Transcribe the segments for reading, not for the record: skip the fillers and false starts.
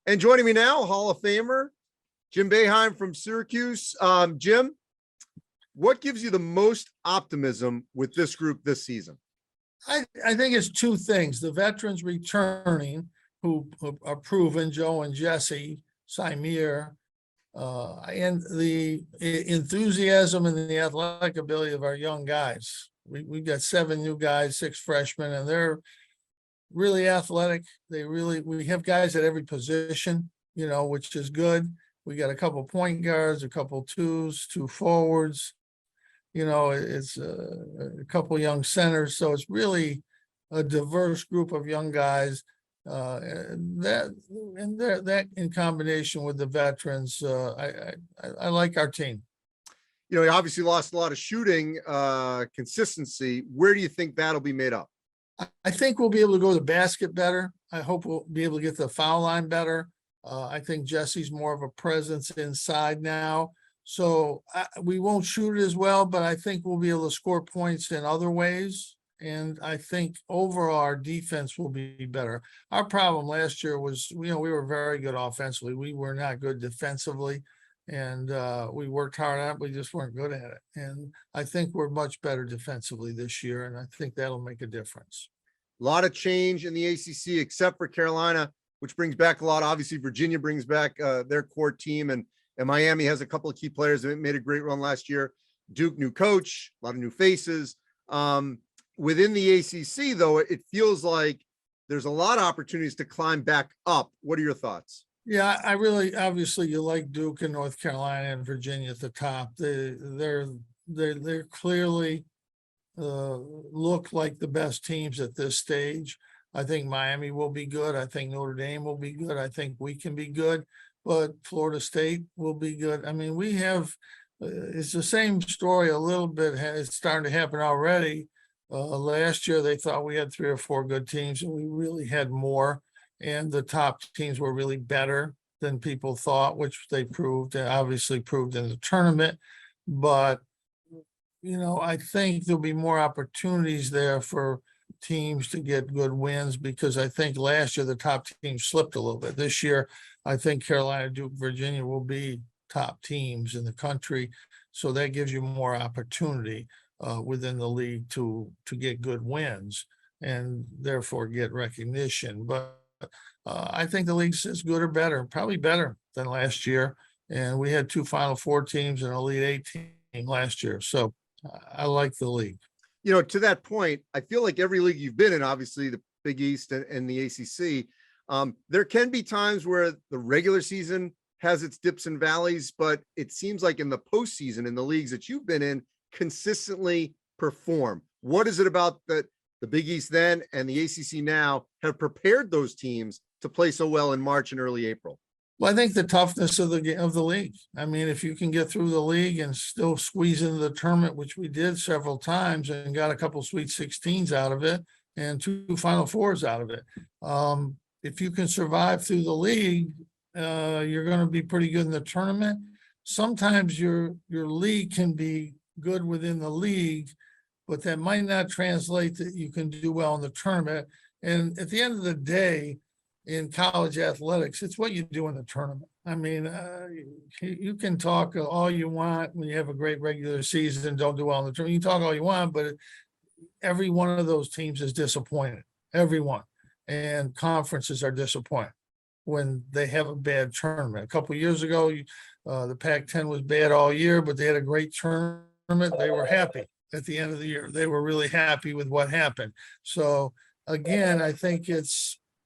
And joining me now, Hall of Famer, Jim Boeheim from Syracuse. Jim, what gives you the most optimism with this group this season? I think it's two things. The veterans returning who are proven, Joe and Jesse, Symir, and the enthusiasm and the athletic ability of our young guys. We've got 7 new guys, 6 freshmen, and they're really athletic. We have guys at every position, which is good. We got a couple point guards, a couple 2s, 2 forwards. It's a couple young centers. So it's really a diverse group of young guys. That in combination with the veterans, I like our team. You obviously lost a lot of shooting consistency. Where do you think that'll be made up? I think we'll be able to go to the basket better. I hope we'll be able to get to the foul line better. I think Jesse's more of a presence inside now. So we won't shoot it as well, but I think we'll be able to score points in other ways. And I think overall our defense will be better. Our problem last year was, we were very good offensively. We were not good defensively. And we worked hard at it. We just weren't good at it. And I think we're much better defensively this year. And I think that'll make a difference. A lot of change in the ACC, except for Carolina, which brings back a lot. Obviously, Virginia brings back their core team. And Miami has a couple of key players that made a great run last year. Duke, new coach, a lot of new faces. Within the ACC, though, it feels like there's a lot of opportunities to climb back up. What are your thoughts? Yeah, I really, obviously you like Duke and North Carolina and Virginia at the top. They're clearly look like the best teams at this stage. I think Miami will be good. I think Notre Dame will be good. I think we can be good, but Florida State will be good. I mean, we have, it's the same story a little bit. It's starting to happen already. Last year, they thought we had 3 or 4 good teams, and we really had more. And the top teams were really better than people thought, which they obviously proved in the tournament. But, I think there'll be more opportunities there for teams to get good wins, because I think last year the top teams slipped a little bit. This year, I think Carolina, Duke, Virginia will be top teams in the country. So that gives you more opportunity within the league to get good wins and therefore get recognition. But I think the league's as good or better, probably better than last year. And we had 2 Final Four teams and an Elite 8 team last year. So I like the league. To that point, I feel like every league you've been in, obviously the Big East and the ACC, there can be times where the regular season has its dips and valleys, but it seems like in the postseason, in the leagues that you've been in, consistently perform. What is it about the Big East then and the ACC now have prepared those teams to play so well in March and early April? Well, I think the toughness of the league. I mean, if you can get through the league and still squeeze into the tournament, which we did several times and got a couple Sweet 16s out of it and 2 Final Fours out of it. If you can survive through the league, you're going to be pretty good in the tournament. Sometimes your league can be good within the league, but that might not translate that you can do well in the tournament. And at the end of the day, in college athletics, it's what you do in the tournament. I mean, you can talk all you want when you have a great regular season and don't do well in the tournament. You can talk all you want, but every one of those teams is disappointed. Every one. And conferences are disappointed when they have a bad tournament. A couple of years ago, the Pac-10 was bad all year, but they had a great tournament. They were happy at the end of the year. They were really happy with what happened. So again, I think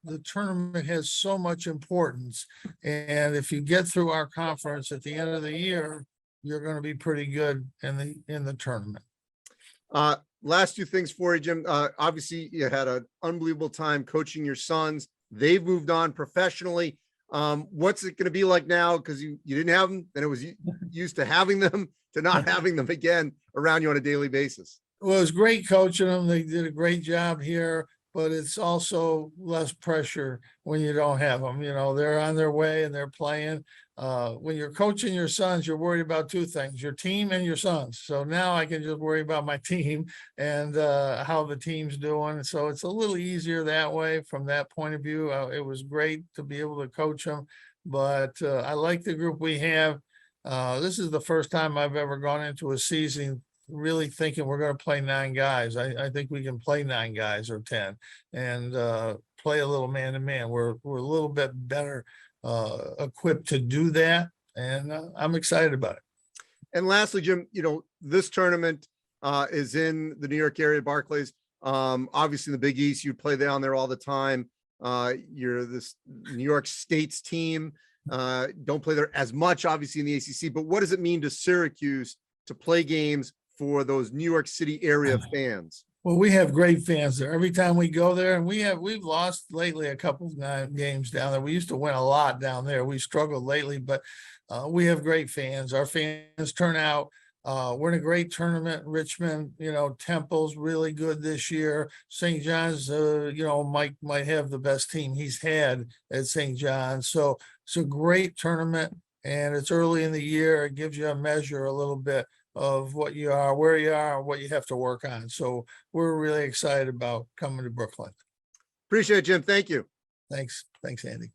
the tournament has so much importance. And if you get through our conference at the end of the year, you're going to be pretty good in the tournament. Last 2 things for you, Jim. Obviously, you had an unbelievable time coaching your sons. They've moved on professionally. What's it going to be like now? Because you didn't have them, and it was used to having them to not having them again around you on a daily basis. Well, it was great coaching them. They did a great job here. but it's also less pressure when you don't have them. You know, they're on their way and they're playing. When you're coaching your sons, you're worried about two things, your team and your sons. So now I can just worry about my team and how the team's doing. So it's a little easier that way from that point of view. It was great to be able to coach them, but I like the group we have. This is the first time I've ever gone into a season really thinking we're going to play 9 guys. I think we can play 9 guys or 10 and play a little man to man. We're a little bit better equipped to do that, and I'm excited about it. And lastly, Jim, you know, this tournament is in the New York area, Barclays. Obviously, in the Big East, you play down there all the time. You're this New York State's team. Don't play there as much, obviously, in the ACC. But what does it mean to Syracuse to play games for those New York City area fans? Well, we have great fans there. Every time we go there, and we've lost lately a couple of games down there. We used to win a lot down there. We struggled lately, but we have great fans. Our fans turn out. We're in a great tournament. Richmond, you know, Temple's really good this year. St. John's, you know, might have the best team he's had at St. John's. So it's a great tournament, and it's early in the year. It gives you a measure a little bit of what you are, where you are, and what you have to work on. So we're really excited about coming to Brooklyn. Appreciate it, Jim. Thank you. Thanks, Andy.